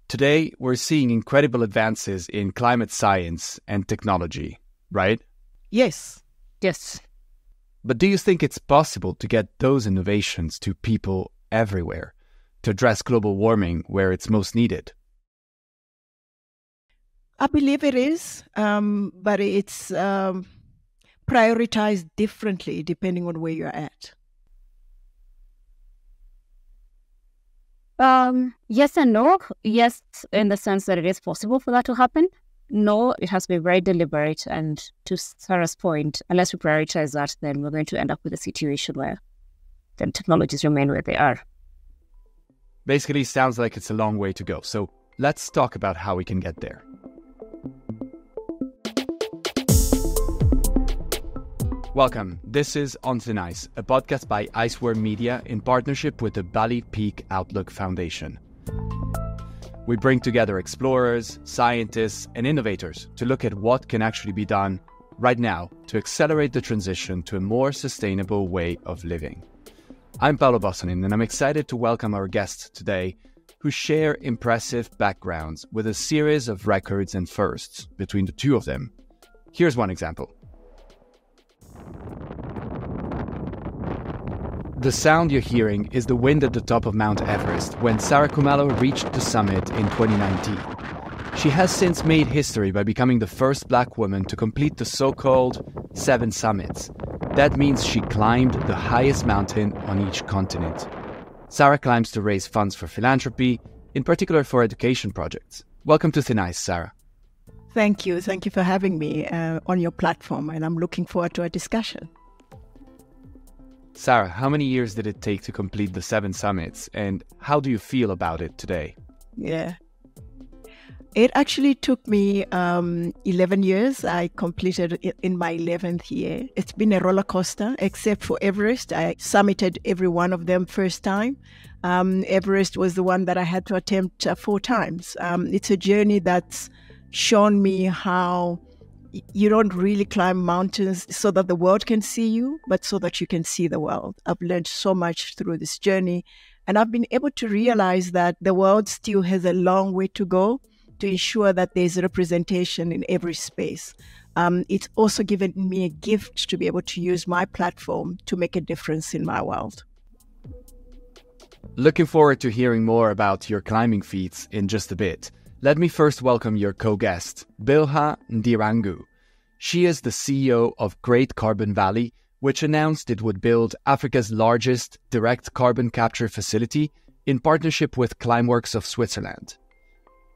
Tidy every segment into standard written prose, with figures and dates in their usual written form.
Today, we're seeing incredible advances in climate science and technology, right? Yes. But do you think it's possible to get those innovations to people everywhere to address global warming where it's most needed? I believe it is, but it's prioritized differently depending on where you're at. Yes and no. Yes, in the sense that it is possible for that to happen. No, it has to be very deliberate. And to Sarah's point, unless we prioritize that, then we're going to end up with a situation where then technologies remain where they are. Basically, sounds like it's a long way to go. So let's talk about how we can get there. Welcome. This is On Thin Ice, a podcast by Iceworm Media in partnership with the Bali Peak Outlook Foundation. We bring together explorers, scientists, and innovators to look at what can actually be done right now to accelerate the transition to a more sustainable way of living. I'm Paolo Bosonin, and I'm excited to welcome our guests today who share impressive backgrounds with a series of records and firsts between the two of them. Here's one example. The sound you're hearing is the wind at the top of Mount Everest when Saray Khumalo reached the summit in 2019. She has since made history by becoming the first Black woman to complete the so-called 7 summits. That means she climbed the highest mountain on each continent. Sarah climbs to raise funds for philanthropy, in particular for education projects. Welcome to Thin Ice, Sarah. Thank you. Thank you for having me on your platform, and I'm looking forward to our discussion. Sarah, how many years did it take to complete the 7 summits, and how do you feel about it today? Yeah. It actually took me 11 years. I completed it in my 11th year. It's been a roller coaster, except for Everest. I summited every one of them first time. Everest was the one that I had to attempt 4 times. It's a journey that's shown me how you don't really climb mountains so that the world can see you, but so that you can see the world. I've learned so much through this journey, and I've been able to realize that the world still has a long way to go to ensure that there's representation in every space. It's also given me a gift to be able to use my platform to make a difference in my world. Looking forward to hearing more about your climbing feats in just a bit. Let me first welcome your co-guest, Bilha Ndirangu. She is the CEO of Great Carbon Valley, which announced it would build Africa's largest direct carbon capture facility in partnership with Climeworks of Switzerland.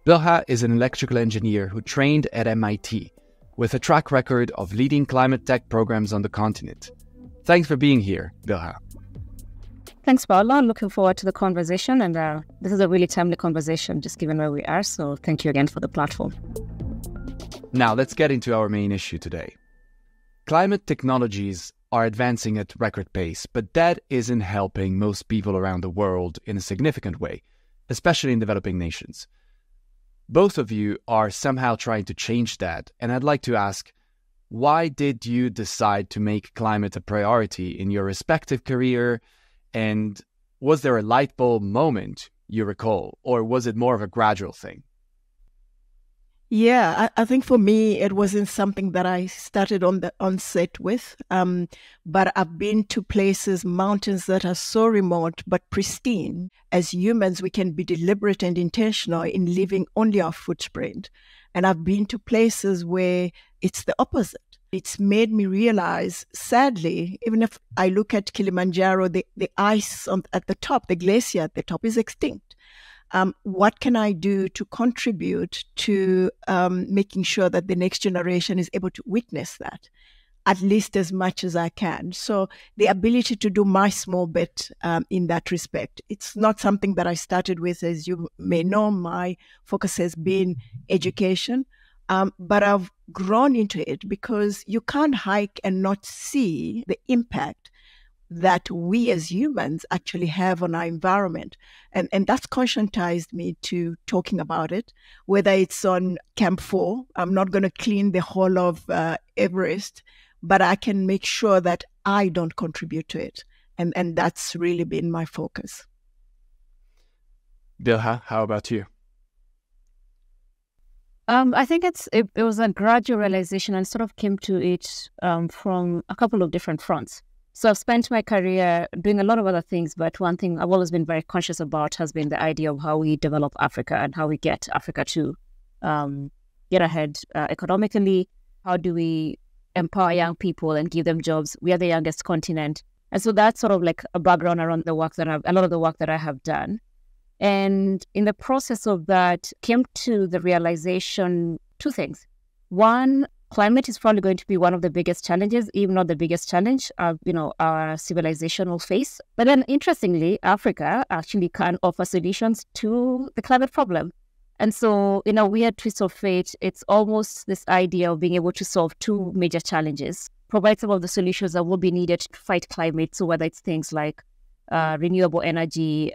Bilha is an electrical engineer who trained at MIT, with a track record of leading climate tech programs on the continent. Thanks for being here, Bilha. Thanks, Paolo. I'm looking forward to the conversation, and this is a really timely conversation, just given where we are, so thank you again for the platform. Now, let's get into our main issue today. Climate technologies are advancing at record pace, but that isn't helping most people around the world in a significant way, especially in developing nations. Both of you are somehow trying to change that, and I'd like to ask, why did you decide to make climate a priority in your respective career? And was there a light bulb moment you recall, or was it more of a gradual thing? Yeah, I think for me, it wasn't something that I started on the onset with, but I've been to places, mountains that are so remote but pristine. As humans, we can be deliberate and intentional in leaving only our footprint. And I've been to places where it's the opposite. It's made me realize, sadly, even if I look at Kilimanjaro, the ice at the top, the glacier at the top is extinct. What can I do to contribute to making sure that the next generation is able to witness that, at least as much as I can? So the ability to do my small bit in that respect. It's not something that I started with. As you may know, my focus has been education, but I've grown into it because you can't hike and not see the impact that we as humans actually have on our environment. And that's conscientized me to talking about it, whether it's on Camp 4. I'm not going to clean the whole of Everest, but I can make sure that I don't contribute to it. And that's really been my focus. Bilha, how about you? I think it was a gradual realization and sort of came to it from a couple of different fronts. So I've spent my career doing a lot of other things, but one thing I've always been very conscious about has been the idea of how we develop Africa and how we get Africa to get ahead economically. How do we empower young people and give them jobs? We are the youngest continent. And so that's sort of like a background around a lot of the work that I have done. And in the process of that, came to the realization, two things. One, climate is probably going to be one of the biggest challenges, even not the biggest challenge, our civilization will face. But then interestingly, Africa actually can offer solutions to the climate problem. And so in a weird twist of fate, it's almost this idea of being able to solve two major challenges, provide some of the solutions that will be needed to fight climate. So whether it's things like renewable energy,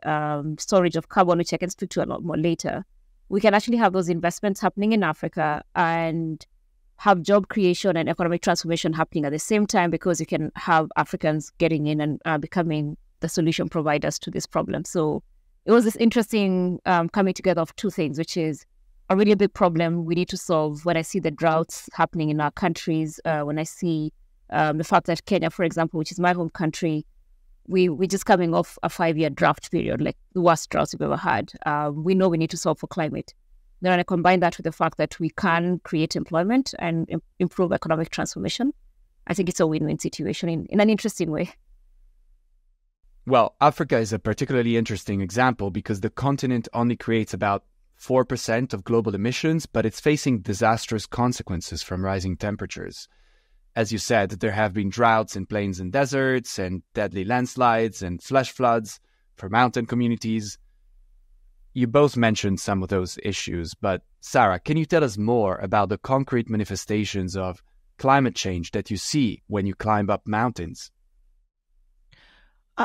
storage of carbon, which I can speak to a lot more later, we can actually have those investments happening in Africa and have job creation and economic transformation happening at the same time, because you can have Africans getting in and becoming the solution providers to this problem. So it was this interesting coming together of two things, which is a really big problem we need to solve. When I see the droughts happening in our countries, when I see the fact that Kenya, for example, which is my home country, we're just coming off a 5-year drought period, like the worst droughts we've ever had. We know we need to solve for climate. Then when I combine that with the fact that we can create employment and improve economic transformation, I think it's a win-win situation in an interesting way. Well, Africa is a particularly interesting example because the continent only creates about 4% of global emissions, but it's facing disastrous consequences from rising temperatures. As you said, there have been droughts in plains and deserts and deadly landslides and flash floods for mountain communities. You both mentioned some of those issues, but Sarah, can you tell us more about the concrete manifestations of climate change that you see when you climb up mountains?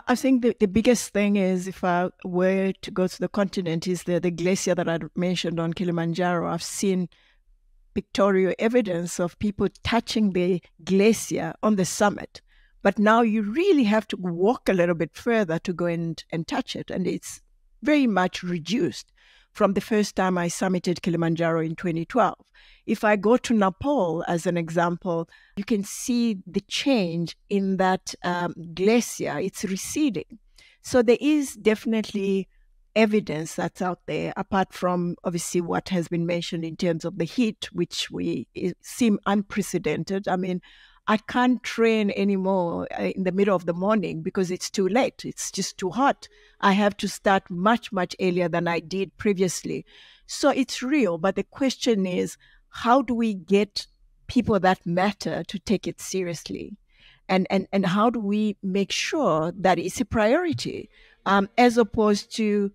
I think the biggest thing is, if I were to go to the continent, is the glacier that I mentioned on Kilimanjaro. I've seen pictorial evidence of people touching the glacier on the summit. But now you really have to walk a little bit further to go and touch it. And it's very much reduced from the first time I summited Kilimanjaro in 2012. If I go to Nepal, as an example, you can see the change in that glacier. It's receding. So there is definitely evidence that's out there, apart from obviously what has been mentioned in terms of the heat, which seem unprecedented. I mean, I can't train anymore in the middle of the morning because it's too late. It's just too hot. I have to start much, much earlier than I did previously. So it's real. But the question is, how do we get people that matter to take it seriously? And how do we make sure that it's a priority as opposed to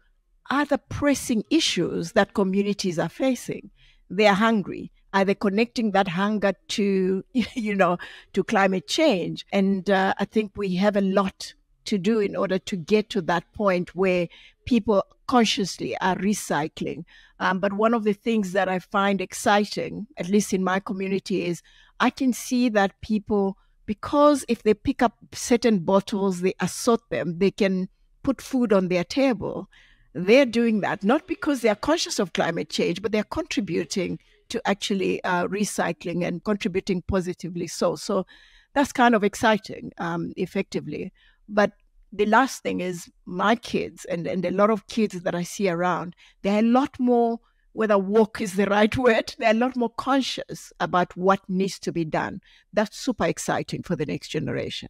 other pressing issues that communities are facing? They are hungry. Are they connecting that hunger to, to climate change? And I think we have a lot to do in order to get to that point where people consciously are recycling. But one of the things that I find exciting, at least in my community, is I can see that people, because if they pick up certain bottles, they assort them, they can put food on their table. They're doing that not because they are conscious of climate change, but they're contributing to actually recycling and contributing positively. So that's kind of exciting, effectively. But the last thing is my kids and a lot of kids that I see around, they're a lot more, whether woke is the right word, they're a lot more conscious about what needs to be done. That's super exciting for the next generation.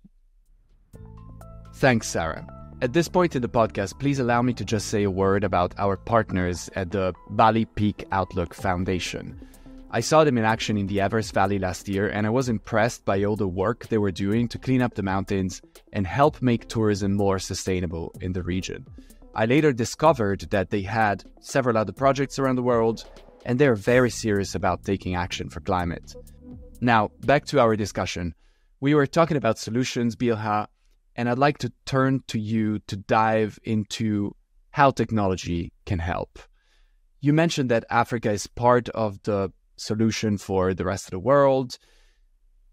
Thanks, Sarah. At this point in the podcast, please allow me to just say a word about our partners at the Bali Peak Outlook Foundation. I saw them in action in the Everest Valley last year, and I was impressed by all the work they were doing to clean up the mountains and help make tourism more sustainable in the region. I later discovered that they had several other projects around the world, and they're very serious about taking action for climate. Now, back to our discussion. We were talking about solutions, Bilha, and I'd like to turn to you to dive into how technology can help. You mentioned that Africa is part of the solution for the rest of the world.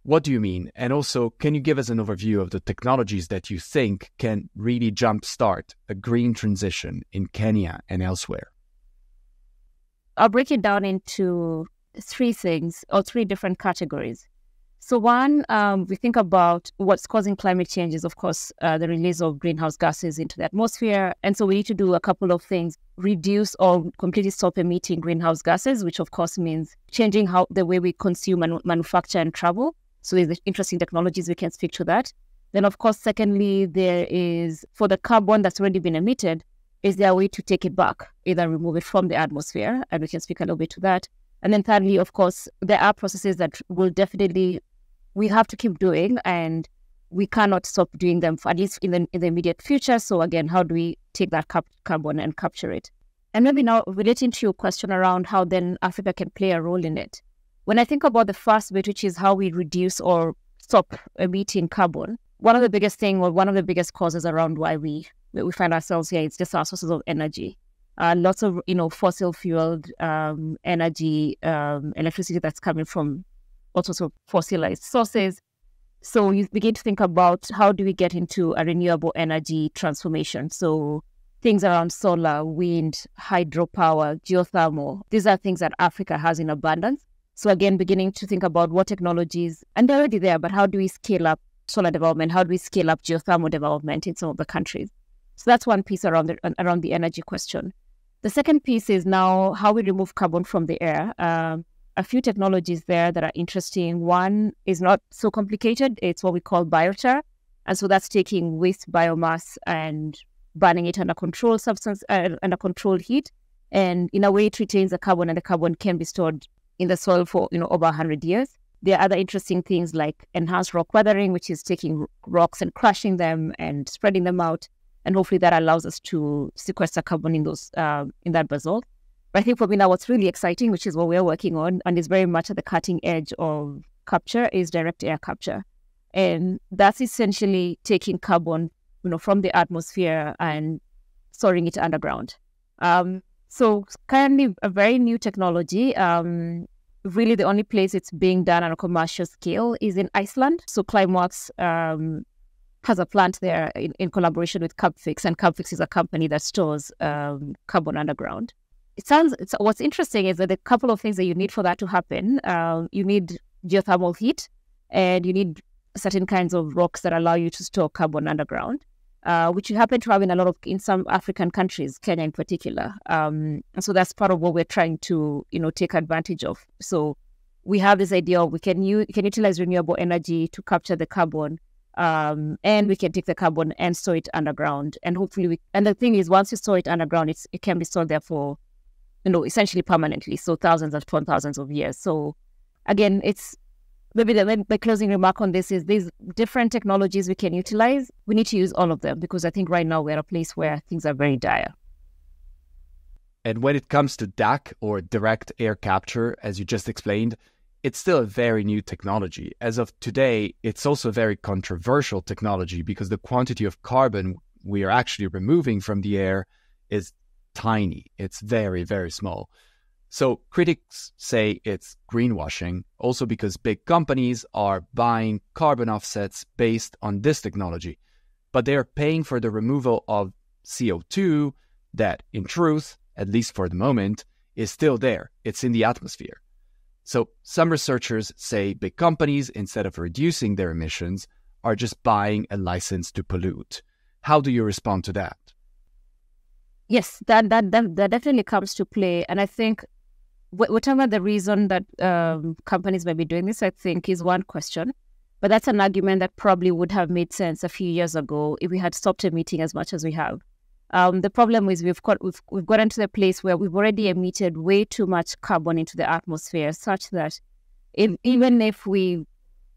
What do you mean? And also, can you give us an overview of the technologies that you think can really jumpstart a green transition in Kenya and elsewhere? I'll break it down into three things or three different categories. So one, we think about what's causing climate change is, of course, the release of greenhouse gases into the atmosphere. And so we need to do a couple of things: reduce or completely stop emitting greenhouse gases, which of course means changing how the way we consume and manufacture and travel. So there's interesting technologies, we can speak to that. Then, of course, secondly, there is, for the carbon that's already been emitted, is there a way to take it back, either remove it from the atmosphere, and we can speak a little bit to that. And then thirdly, of course, there are processes that will definitely, we have to keep doing, and we cannot stop doing them, for at least in the immediate future. So again, how do we take that carbon and capture it? And maybe now relating to your question around how then Africa can play a role in it. When I think about the first bit, which is how we reduce or stop emitting carbon, one of the biggest thing or one of the biggest causes around why we find ourselves here is just our sources of energy. Lots of fossil fueled energy, electricity that's coming from all sorts of fossilized sources. So you begin to think about how do we get into a renewable energy transformation. So things around solar, wind, hydropower, geothermal. These are things that Africa has in abundance. So again, beginning to think about what technologies, and they're already there, but how do we scale up solar development? How do we scale up geothermal development in some of the countries? So that's one piece around the energy question. The second piece is now how we remove carbon from the air. A few technologies there that are interesting. One is not so complicated. It's what we call biochar. And so that's taking waste biomass and burning it under controlled substance, under controlled heat. And in a way, it retains the carbon, and the carbon can be stored in the soil for over 100 years. There are other interesting things like enhanced rock weathering, which is taking rocks and crushing them and spreading them out. And hopefully that allows us to sequester carbon in that basalt. But I think for me now, what's really exciting, which is what we're working on, and is very much at the cutting edge of capture, is direct air capture. And that's essentially taking carbon, from the atmosphere and storing it underground. So currently a very new technology. Really the only place it's being done on a commercial scale is in Iceland. So Climeworks has a plant there in collaboration with Cubfix, and Cubfix is a company that stores carbon underground. What's interesting is that a couple of things that you need for that to happen. You need geothermal heat, and you need certain kinds of rocks that allow you to store carbon underground, which you happen to have in some African countries, Kenya in particular. And so that's part of what we're trying to, take advantage of. So we have this idea of we can utilize renewable energy to capture the carbon, and we can take the carbon and store it underground. And hopefully and the thing is, once you store it underground, it can be stored there for, essentially permanently. So thousands of years. So again, it's maybe the closing remark on this is these different technologies we can utilize. We need to use all of them, because I think right now we're at a place where things are very dire. And when it comes to DAC, or direct air capture, as you just explained, it's still a very new technology. As of today, it's also a very controversial technology because the quantity of carbon we are actually removing from the air is tiny. It's very, very small. So critics say it's greenwashing, also because big companies are buying carbon offsets based on this technology, but they are paying for the removal of CO2 that, in truth, at least for the moment, is still there. It's in the atmosphere. So some researchers say big companies, instead of reducing their emissions, are just buying a license to pollute. How do you respond to that? Yes, that definitely comes to play. And I think whatever the reason that companies may be doing this, I think is one question. But that's an argument that probably would have made sense a few years ago if we had stopped emitting as much as we have. The problem is we've gotten to the place where we've already emitted way too much carbon into the atmosphere, such that even if we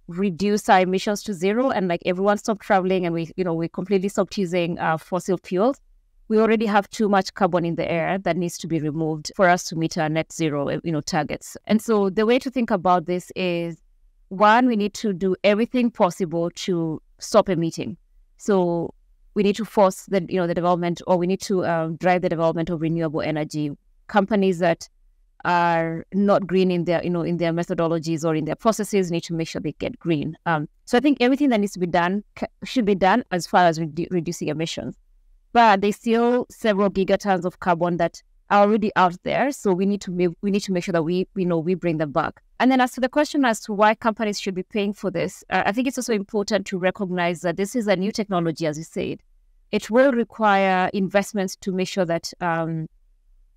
reduce our emissions to zero and everyone stopped traveling and we completely stopped using fossil fuels, we already have too much carbon in the air that needs to be removed for us to meet our net zero, targets. And so the way to think about this is, one, we need to do everything possible to stop emitting. So we need to force the development, or we need to drive the development of renewable energy. Companies that are not green in their methodologies or in their processes need to make sure they get green. So I think everything that needs to be done should be done as far as reducing emissions. But there's still several gigatons of carbon that are already out there. So we need to make sure that we bring them back. And then as to the question as to why companies should be paying for this, I think it's also important to recognize that this is a new technology, as you said. It will require investments to make sure that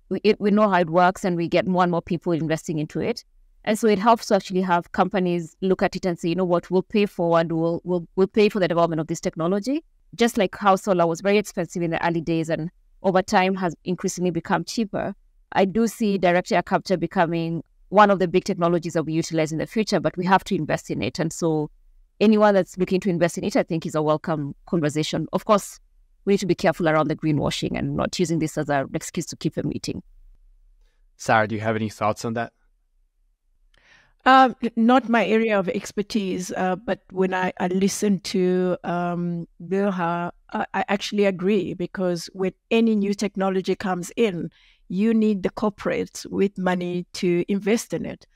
we know how it works and we get more and more people investing into it. And so it helps to actually have companies look at it and say, you know what, we'll pay forward, we'll pay for the development of this technology. Just like how solar was very expensive in the early days and over time has increasingly become cheaper. I do see direct air capture becoming one of the big technologies that we utilize in the future, but we have to invest in it. And so anyone that's looking to invest in it, I think is a welcome conversation. Of course, we need to be careful around the greenwashing and not using this as an excuse to keep a meeting. Sarah, do you have any thoughts on that? Not my area of expertise, but when I listen to Bilha, I actually agree, because when any new technology comes in, you need the corporates with money to invest in it.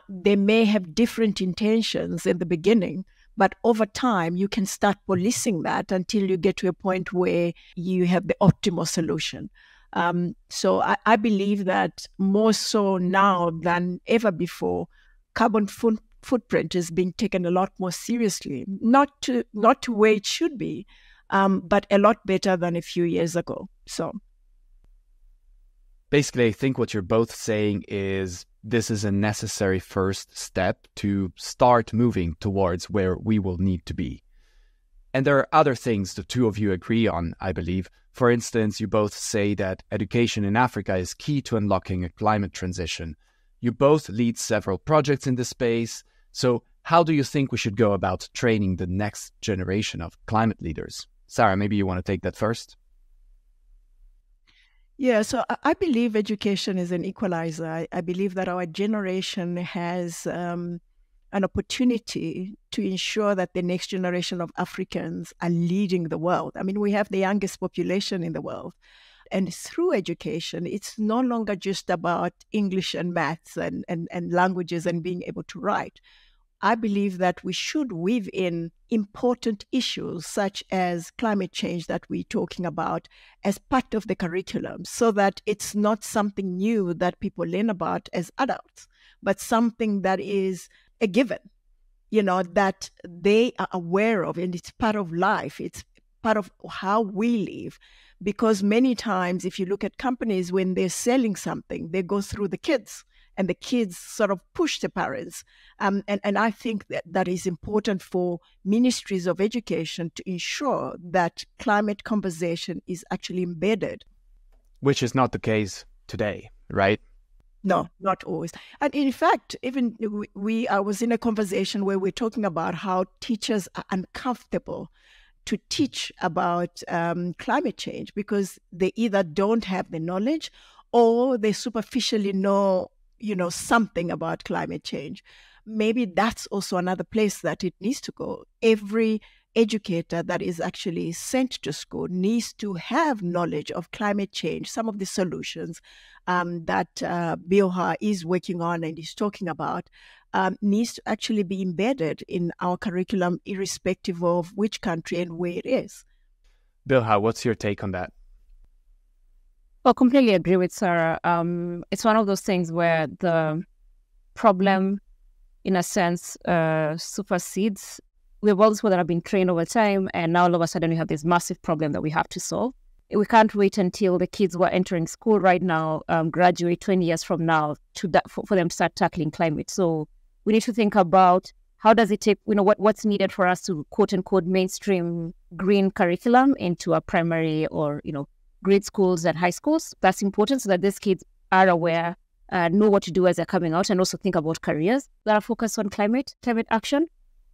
They may have different intentions in the beginning, but over time, you can start policing that until you get to a point where you have the optimal solution. So I believe that more so now than ever before, carbon footprint is being taken a lot more seriously, not to where it should be, but a lot better than a few years ago. So basically, I think what you're both saying is this is a necessary first step to start moving towards where we will need to be. And there are other things the two of you agree on, I believe. For instance, you both say that education in Africa is key to unlocking a climate transition. You both lead several projects in this space. So how do you think we should go about training the next generation of climate leaders? Sarah, maybe you want to take that first? Yeah, so I believe education is an equalizer. I believe that our generation has an opportunity to ensure that the next generation of Africans are leading the world. I mean, we have the youngest population in the world. And through education, it's no longer just about English and maths and languages and being able to write. I believe that we should weave in important issues such as climate change that we're talking about as part of the curriculum, so that it's not something new that people learn about as adults, but something that is a given, that they are aware of, and it's part of life. It's part of how we live. Because many times, if you look at companies, when they're selling something, they go through the kids, and the kids sort of push the parents. And I think that is important for ministries of education to ensure that climate conversation is actually embedded. Which is not the case today, right? No, not always. And in fact, even I was in a conversation where we're talking about how teachers are uncomfortable to teach about climate change because they either don't have the knowledge or they superficially know, something about climate change. Maybe that's also another place that it needs to go. Every educator that is actually sent to school needs to have knowledge of climate change, some of the solutions that Bilha is working on and is talking about. Needs to actually be embedded in our curriculum, irrespective of which country and where it is. Bilha, what's your take on that? Well, completely agree with Sarah. It's one of those things where the problem, in a sense, supersedes. We have all these people that have been trained over time, and now all of a sudden we have this massive problem that we have to solve. We can't wait until the kids who are entering school right now graduate 20 years from now for them to start tackling climate. So we need to think about how does it take, what's needed for us to quote unquote mainstream green curriculum into a primary or, grade schools and high schools. That's important so that these kids are aware, know what to do as they're coming out, and also think about careers that are focused on climate action.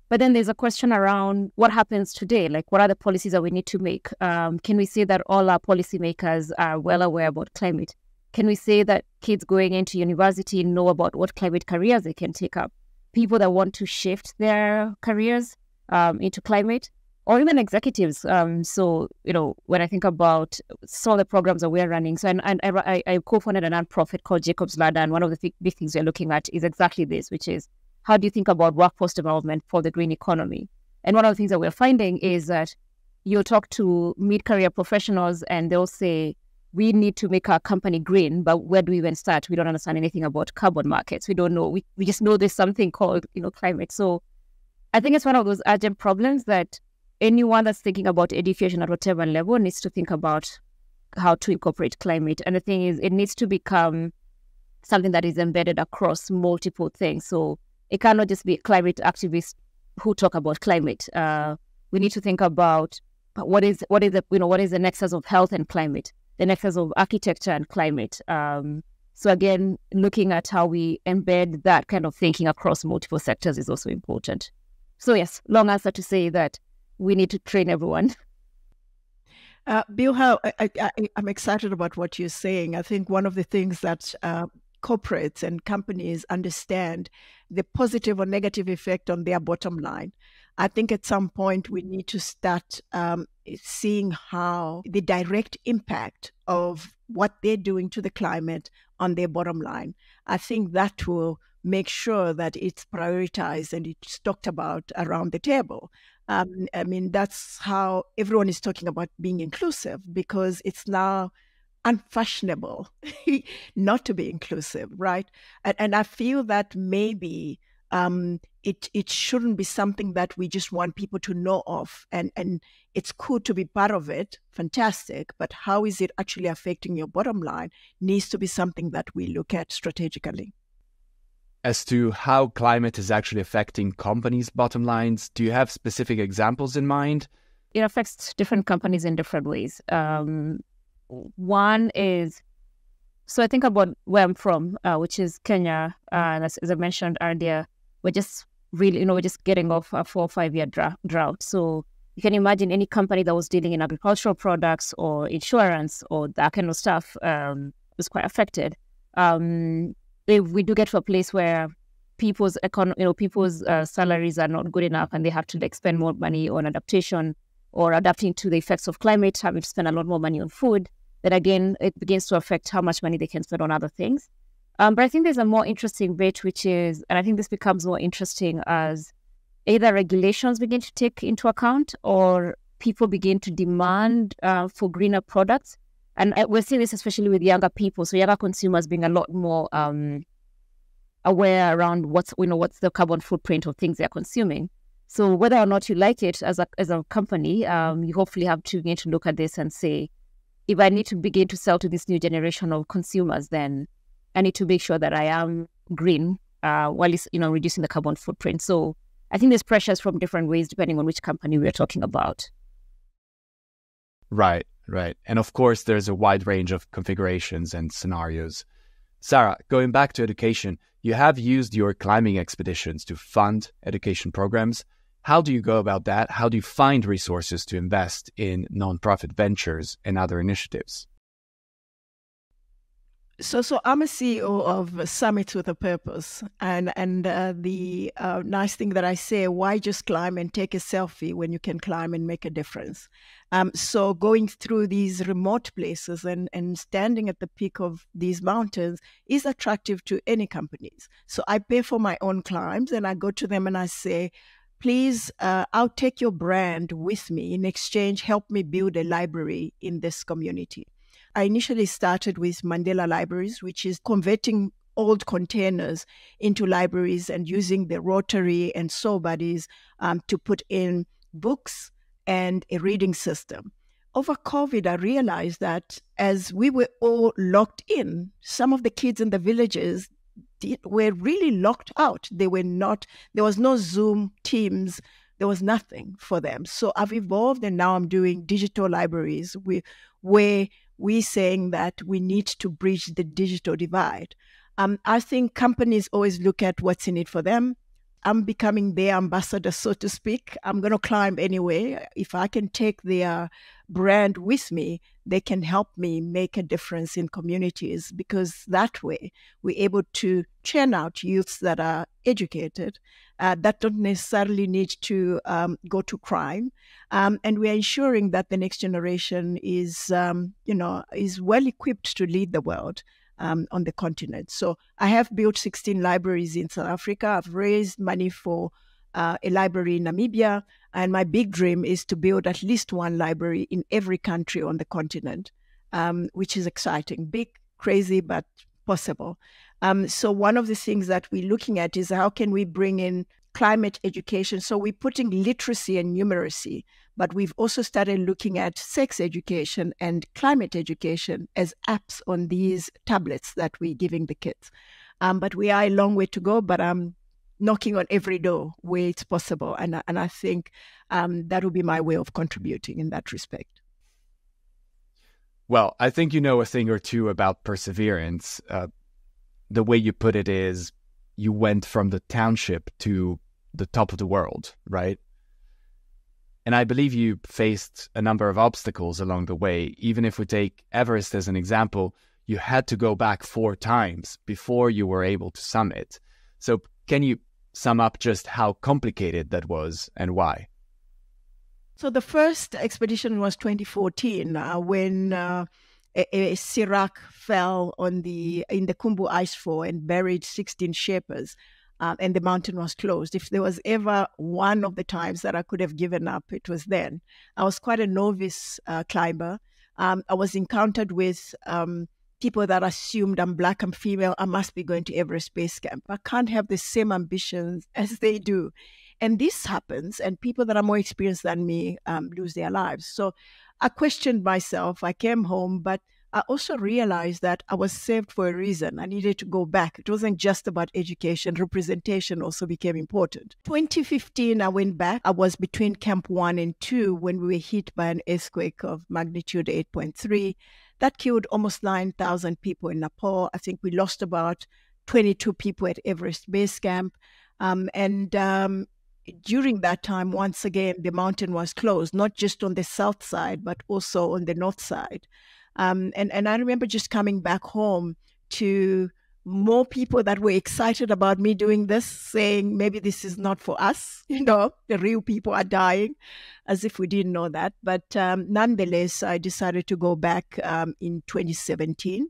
But then there's a question around what happens today, like what are the policies that we need to make? Can we say that all our policymakers are well aware about climate? Can we say that kids going into university know about what climate careers they can take up? People that want to shift their careers into climate, or even executives. So, when I think about some of the programs that we're running, so I co-founded a nonprofit called Jacob's Ladder, and one of the big things we're looking at is exactly this, which is how do you think about workforce development for the green economy? And one of the things that we're finding is that you'll talk to mid-career professionals and they'll say, we need to make our company green, but where do we even start? We don't understand anything about carbon markets. We don't know. We just know there's something called, climate. So I think it's one of those urgent problems that anyone that's thinking about education at whatever level needs to think about how to incorporate climate. And the thing is, it needs to become something that is embedded across multiple things. So it cannot just be climate activists who talk about climate. We need to think about what is the nexus of health and climate, the nexus of architecture and climate. So again, looking at how we embed that kind of thinking across multiple sectors is also important. So yes, long answer to say that we need to train everyone. Bilha, I'm excited about what you're saying. I think one of the things that corporates and companies understand the positive or negative effect on their bottom line. I think at some point we need to start seeing how the direct impact of what they're doing to the climate on their bottom line. I think that will make sure that it's prioritized and it's talked about around the table. That's how everyone is talking about being inclusive, because it's now unfashionable not to be inclusive, right? And I feel that maybe it shouldn't be something that we just want people to know of, and it's cool to be part of it, fantastic, but how is it actually affecting your bottom line needs to be something that we look at strategically. As to how climate is actually affecting companies' bottom lines, do you have specific examples in mind? It affects different companies in different ways. One is, so I think about where I'm from, which is Kenya. As I mentioned earlier, we're just really, we're just getting off a 4 or 5 year drought. So you can imagine any company that was dealing in agricultural products or insurance or that kind of stuff was quite affected. If we do get to a place where people's salaries are not good enough and they have to spend more money on adaptation or adapting to the effects of climate, having to spend a lot more money on food, then again, it begins to affect how much money they can spend on other things. But I think there's a more interesting bit, which is, and I think this becomes more interesting as either regulations begin to take into account or people begin to demand for greener products. And we're seeing this especially with younger people. So younger consumers being a lot more aware around what's the carbon footprint of things they're consuming. So whether or not you like it as a company, you hopefully have to begin to look at this and say, if I need to begin to sell to this new generation of consumers, then I need to make sure that I am green while it's reducing the carbon footprint. So I think there's pressures from different ways depending on which company we're talking about. Right. And of course, there's a wide range of configurations and scenarios. Sarah, going back to education, you have used your climbing expeditions to fund education programs. How do you go about that? How do you find resources to invest in nonprofit ventures and other initiatives? So I'm a CEO of Summits with a Purpose, and the nice thing that I say, why just climb and take a selfie when you can climb and make a difference? So going through these remote places and standing at the peak of these mountains is attractive to any companies. So I pay for my own climbs, and I go to them and I say, please, I'll take your brand with me. In exchange, help me build a library in this community. I initially started with Mandela Libraries, which is converting old containers into libraries and using the Rotary and Soul Buddies to put in books and a reading system. Over COVID, I realized that as we were all locked in, some of the kids in the villages were really locked out. There was no Zoom, Teams, there was nothing for them. So I've evolved, and now I'm doing digital libraries where we're saying that we need to bridge the digital divide. I think companies always look at what's in it for them. I'm becoming their ambassador, so to speak. I'm going to climb anyway. If I can take their brand with me, they can help me make a difference in communities, because that way we're able to churn out youths that are educated, that don't necessarily need to go to crime. And we're ensuring that the next generation is well equipped to lead the world on the continent. So I have built 16 libraries in South Africa. I've raised money for a library in Namibia. And my big dream is to build at least one library in every country on the continent. which is exciting. Big, crazy, but possible. So one of the things that we're looking at is how can we bring in climate education. So we're putting literacy and numeracy, but we've also started looking at sex education and climate education as apps on these tablets that we're giving the kids. But we are a long way to go, but I'm knocking on every door where it's possible. And I think that will be my way of contributing in that respect. Well, I think you know a thing or two about perseverance. The way you put it is you went from the township to the top of the world, right? And I believe you faced a number of obstacles along the way. Even if we take Everest as an example, you had to go back 4 times before you were able to summit. So can you sum up just how complicated that was and why? So the first expedition was 2014 when a Sirac fell in the Khumbu icefall and buried 16 Sherpas, and the mountain was closed. If there was ever one of the times that I could have given up, it was then. I was quite a novice climber. I was encountered with people that assumed I'm Black, I'm female, I must be going to Everest Base Camp. I can't have the same ambitions as they do. And this happens, and people that are more experienced than me lose their lives. So I questioned myself. I came home, but I also realized that I was saved for a reason. I needed to go back. It wasn't just about education. Representation also became important. 2015, I went back. I was between Camp 1 and 2 when we were hit by an earthquake of magnitude 8.3. That killed almost 9,000 people in Nepal. I think we lost about 22 people at Everest Base Camp. During that time, once again, the mountain was closed, not just on the south side, but also on the north side. And I remember just coming back home to more people that were excited about me doing this, saying, maybe this is not for us. The real people are dying, as if we didn't know that. But nonetheless, I decided to go back in 2017.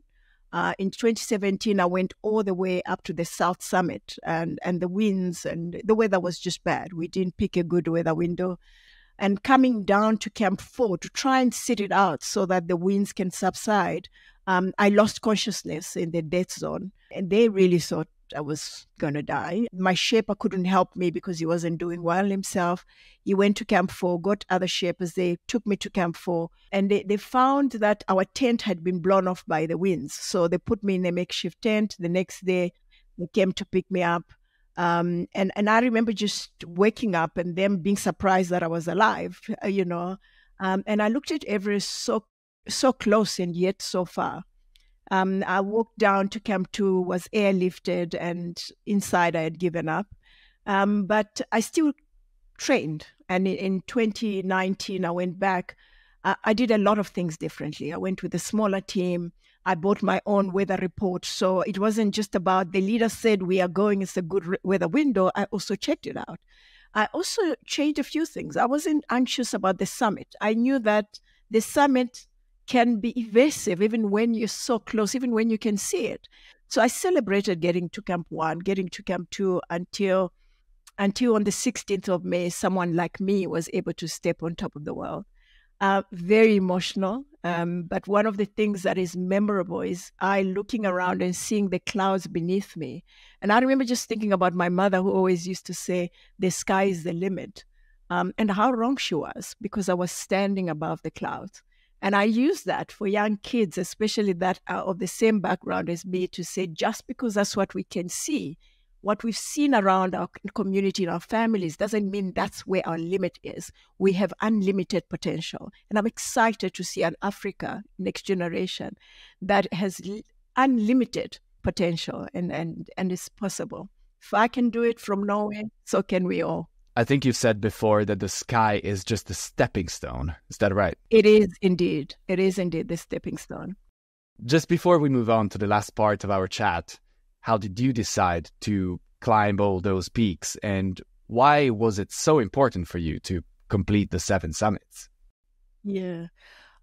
In 2017, I went all the way up to the South Summit, and the winds and the weather was just bad. We didn't pick a good weather window. And coming down to Camp 4 to try and sit it out so that the winds can subside, I lost consciousness in the death zone. And they really thought I was going to die. My Sherpa couldn't help me because he wasn't doing well himself. He went to Camp 4, got other Sherpas. They took me to Camp 4, and they found that our tent had been blown off by the winds. So they put me in a makeshift tent. The next day, they came to pick me up. And I remember just waking up and them being surprised that I was alive, And I looked at Everest so close and yet so far. I walked down to Camp 2, was airlifted, and inside I had given up. But I still trained. And in 2019, I went back. I did a lot of things differently. I went with a smaller team. I bought my own weather report. So it wasn't just about the leader said we are going, it's a good weather window. I also checked it out. I also changed a few things. I wasn't anxious about the summit. I knew that the summit can be evasive even when you're so close, even when you can see it. So I celebrated getting to Camp 1, getting to Camp 2 until on the 16th of May, someone like me was able to step on top of the world. Very emotional. But one of the things that is memorable is I looking around and seeing the clouds beneath me. And I remember just thinking about my mother who always used to say, the sky is the limit. And how wrong she was, because I was standing above the clouds. And I use that for young kids, especially that are of the same background as me, to say just because that's what we can see, what we've seen around our community and our families doesn't mean that's where our limit is. We have unlimited potential. And I'm excited to see an Africa, next generation, that has unlimited potential and it's possible. If I can do it from nowhere, so can we all. I think you've said before that the sky is just a stepping stone. Is that right? It is indeed. It is indeed the stepping stone. Just before we move on to the last part of our chat, how did you decide to climb all those peaks, and why was it so important for you to complete the 7 summits? Yeah.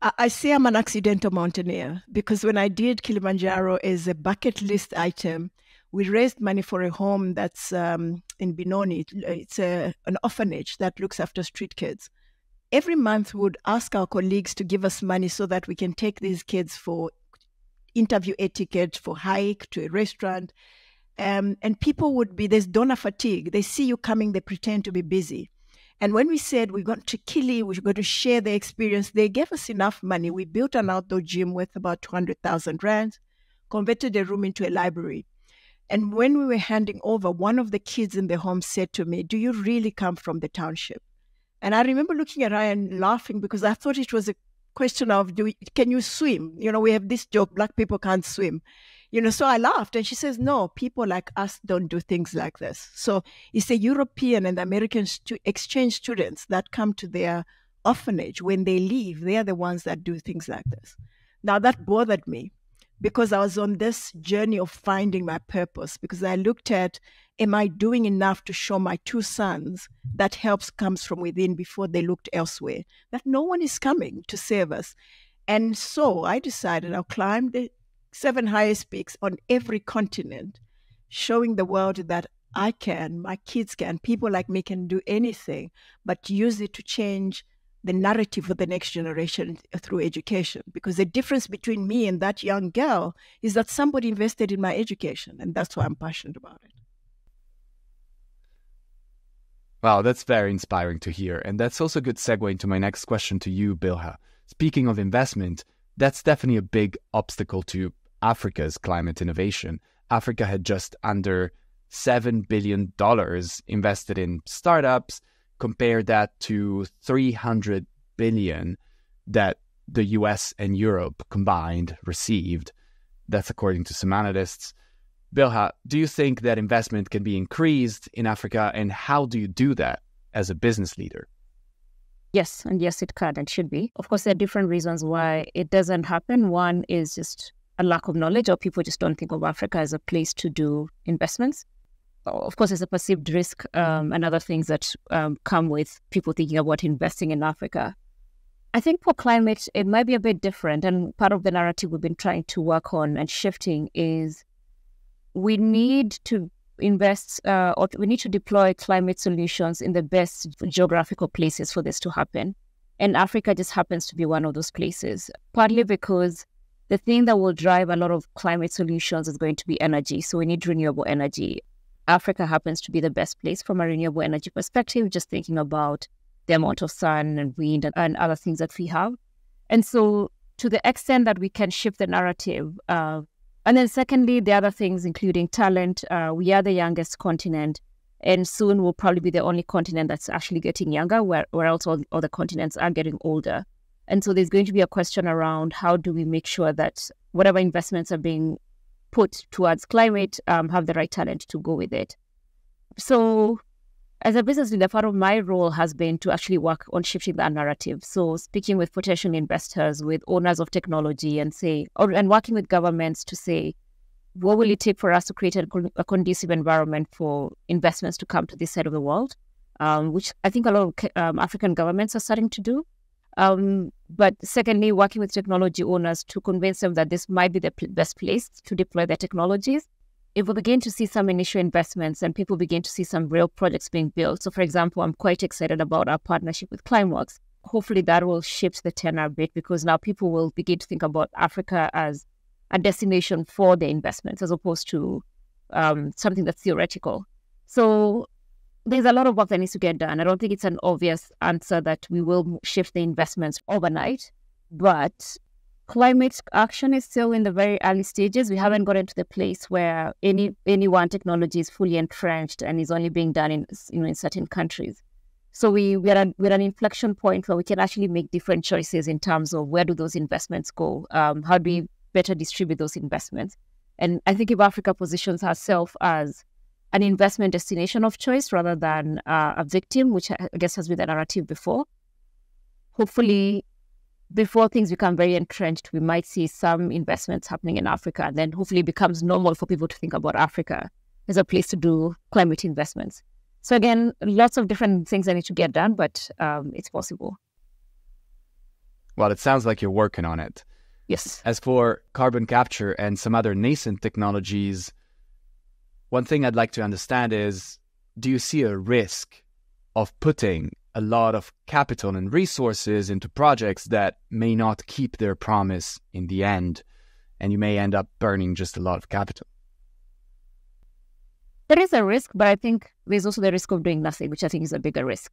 I say I'm an accidental mountaineer because when I did Kilimanjaro as a bucket list item, we raised money for a home that's in Benoni. It's an orphanage that looks after street kids. every month we would ask our colleagues to give us money so that we can take these kids for interview etiquette, for hike to a restaurant. And people would be, there's donor fatigue. They see you coming, they pretend to be busy. And when we said we're going to Kili, we're going to share the experience, they gave us enough money. We built an outdoor gym worth about 200,000 rand, converted a room into a library. And when we were handing over, one of the kids in the home said to me, "Do you really come from the township?" And I remember looking at her and laughing because I thought it was a question of, can you swim? We have this joke, Black people can't swim. So I laughed and she says, no, people like us don't do things like this. So it's the European and American exchange students that come to their orphanage. When they leave, they are the ones that do things like this. Now that bothered me because I was on this journey of finding my purpose, because I looked at, am I doing enough to show my two sons that help comes from within before they looked elsewhere, that no one is coming to save us? And so I decided I'll climb the 7 highest peaks on every continent, showing the world that I can, my kids can, people like me can do anything, but use it to change the narrative for the next generation through education. Because the difference between me and that young girl is that somebody invested in my education, and that's why I'm passionate about it. Wow, that's very inspiring to hear. And that's also a good segue into my next question to you, Bilha. Speaking of investment, that's definitely a big obstacle to Africa's climate innovation. Africa had just under $7 billion invested in startups. Compare that to $300 billion that the US and Europe combined received. That's according to some analysts. Bilha, do you think that investment can be increased in Africa, and how do you do that as a business leader? Yes, and yes, it can and should be. Of course, there are different reasons why it doesn't happen. One is just a lack of knowledge, or people just don't think of Africa as a place to do investments. Of course, there's a perceived risk and other things that come with people thinking about investing in Africa. I think for climate, it might be a bit different. And part of the narrative we've been trying to work on and shifting is we need to invest or we need to deploy climate solutions in the best geographical places for this to happen. And Africa just happens to be one of those places, partly because the thing that will drive a lot of climate solutions is going to be energy. So we need renewable energy. Africa happens to be the best place from a renewable energy perspective, just thinking about the amount of sun and wind and other things that we have. And so to the extent that we can shift the narrative, and then secondly, the other things, including talent, we are the youngest continent, and soon we'll probably be the only continent that's actually getting younger, where else all the continents are getting older. And so there's going to be a question around how do we make sure that whatever investments are being put towards climate have the right talent to go with it. So as a business leader, part of my role has been to actually work on shifting that narrative. So speaking with potential investors, with owners of technology, and working with governments to say, what will it take for us to create a conducive environment for investments to come to this side of the world, which I think a lot of African governments are starting to do. But secondly, working with technology owners to convince them that this might be the best place to deploy their technologies. If we begin to see some initial investments and people begin to see some real projects being built. So for example, I'm quite excited about our partnership with Climeworks. Hopefully that will shift the tenor a bit, because now people will begin to think about Africa as a destination for their investments as opposed to something that's theoretical. So there's a lot of work that needs to get done. I don't think it's an obvious answer that we will shift the investments overnight, but climate action is still in the very early stages. We haven't gotten to the place where any one technology is fully entrenched and is only being done in certain countries. So we're at an inflection point where we can actually make different choices in terms of where do those investments go, how do we better distribute those investments. And I think if Africa positions herself as an investment destination of choice rather than a victim, which I guess has been the narrative before, hopefully before things become very entrenched, we might see some investments happening in Africa, and then hopefully it becomes normal for people to think about Africa as a place to do climate investments. So again, lots of different things that need to get done, but it's possible. Well, it sounds like you're working on it. Yes. As for carbon capture and some other nascent technologies, one thing I'd like to understand is, do you see a risk of putting a lot of capital and resources into projects that may not keep their promise in the end, and you may end up burning just a lot of capital. There is a risk, but I think there's also the risk of doing nothing, which I think is a bigger risk.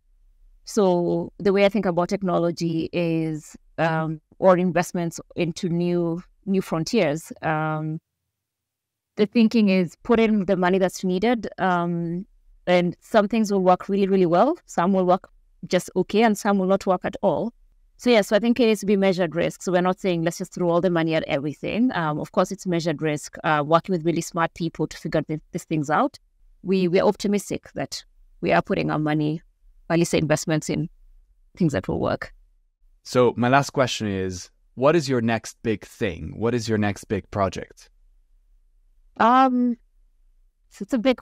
So the way I think about technology is, or investments into new frontiers, the thinking is put in the money that's needed, and some things will work really, really well. Some will work just okay, and some will not work at all. So yeah, so I think it needs to be measured risk. So we're not saying let's just throw all the money at everything. Of course, it's measured risk, working with really smart people to figure these things out. We're optimistic that we are putting our money, at least investments, in things that will work. So my last question is, what is your next big thing? What is your next big project? So it's a big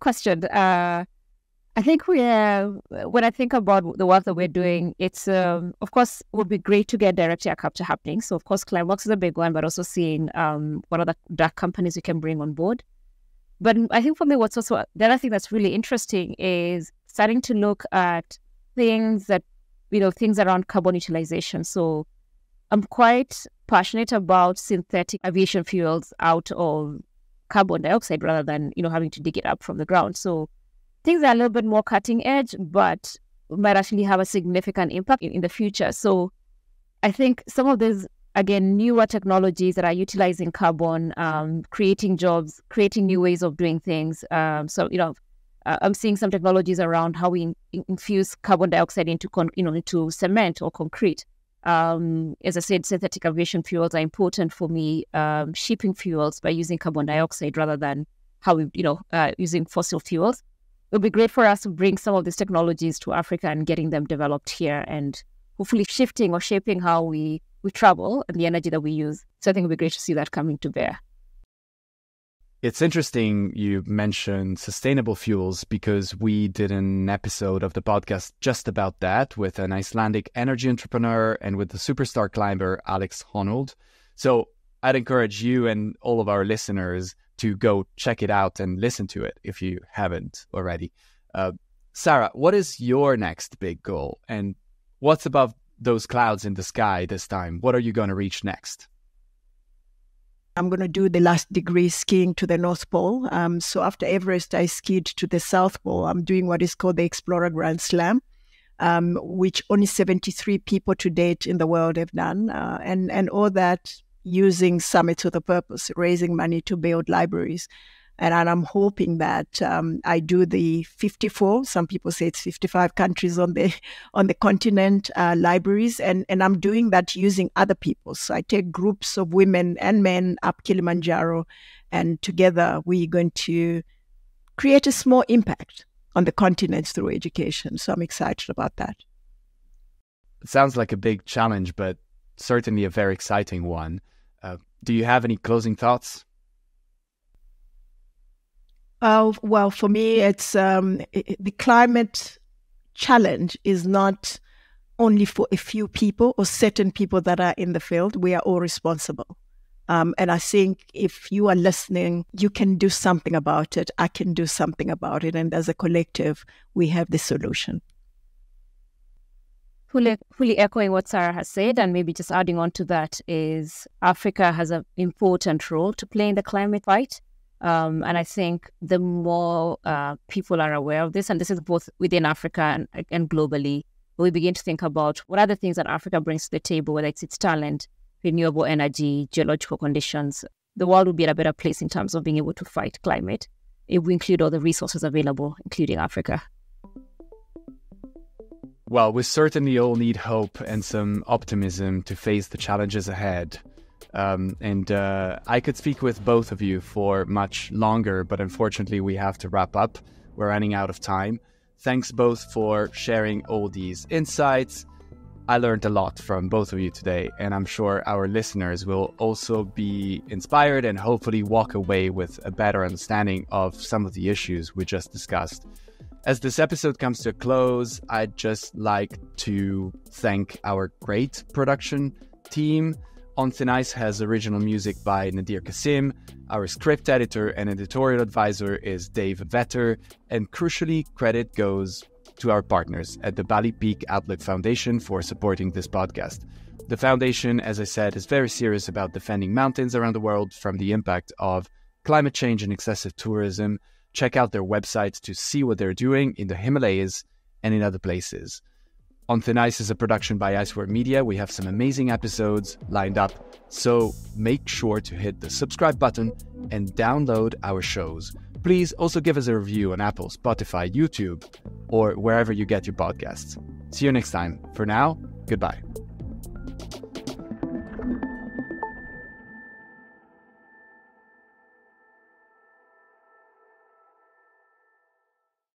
question. I think when I think about the work that we're doing, it's, of course, it would be great to get direct air capture happening. So, of course, Climeworks is a big one, but also seeing what other dark companies we can bring on board. But I think for me, what's also the other thing that's really interesting is starting to look at things around carbon utilization. So I'm quite passionate about synthetic aviation fuels out of carbon dioxide rather than, having to dig it up from the ground. So things are a little bit more cutting edge, but might actually have a significant impact in the future. So I think some of these, again, newer technologies that are utilizing carbon, creating jobs, creating new ways of doing things. I'm seeing some technologies around how we infuse carbon dioxide into cement or concrete. As I said, synthetic aviation fuels are important for me. Shipping fuels by using carbon dioxide rather than how we, using fossil fuels. It would be great for us to bring some of these technologies to Africa and getting them developed here, and hopefully shifting or shaping how we travel and the energy that we use. So I think it would be great to see that coming to bear. It's interesting you mentioned sustainable fuels, because we did an episode of the podcast just about that with an Icelandic energy entrepreneur and with the superstar climber Alex Honnold. So I'd encourage you and all of our listeners to go check it out and listen to it if you haven't already. Sarah, what is your next big goal? And what's above those clouds in the sky this time? What are you going to reach next? I'm going to do the last degree skiing to the North Pole. So after Everest, I skied to the South Pole. I'm doing what is called the Explorer Grand Slam, which only 73 people to date in the world have done. And all that using summits with a purpose, raising money to build libraries. And I'm hoping that I do the 54, some people say it's 55 countries on the continent, libraries. And I'm doing that using other people. So I take groups of women and men up Kilimanjaro, and together we're going to create a small impact on the continent through education. So I'm excited about that. It sounds like a big challenge, but certainly a very exciting one. Do you have any closing thoughts? Well, for me, it's the climate challenge is not only for a few people or certain people that are in the field. We are all responsible. And I think if you are listening, you can do something about it. I can do something about it. And as a collective, we have the solution. Fully echoing what Sarah has said, and maybe just adding on to that is Africa has an important role to play in the climate fight. And I think the more people are aware of this, and this is both within Africa and globally, we begin to think about what are the things that Africa brings to the table, whether it's its talent, renewable energy, geological conditions. The world will be at a better place in terms of being able to fight climate if we include all the resources available, including Africa. Well, we certainly all need hope and some optimism to face the challenges ahead. And I could speak with both of you for much longer, but unfortunately we have to wrap up. We're running out of time. Thanks both for sharing all these insights. I learned a lot from both of you today, and I'm sure our listeners will also be inspired and hopefully walk away with a better understanding of some of the issues we just discussed. As this episode comes to a close, I'd just like to thank our great production team. On Thin Ice has original music by Nadir Kasim. Our script editor and editorial advisor is Dave Vetter. And crucially, credit goes to our partners at the Bali Peak Outlook Foundation for supporting this podcast. The foundation, as I said, is very serious about defending mountains around the world from the impact of climate change and excessive tourism. Check out their website to see what they're doing in the Himalayas and in other places. On Thin Ice is a production by Iceware Media. We have some amazing episodes lined up, so make sure to hit the subscribe button and download our shows. Please also give us a review on Apple, Spotify, YouTube, or wherever you get your podcasts. See you next time. For now, goodbye.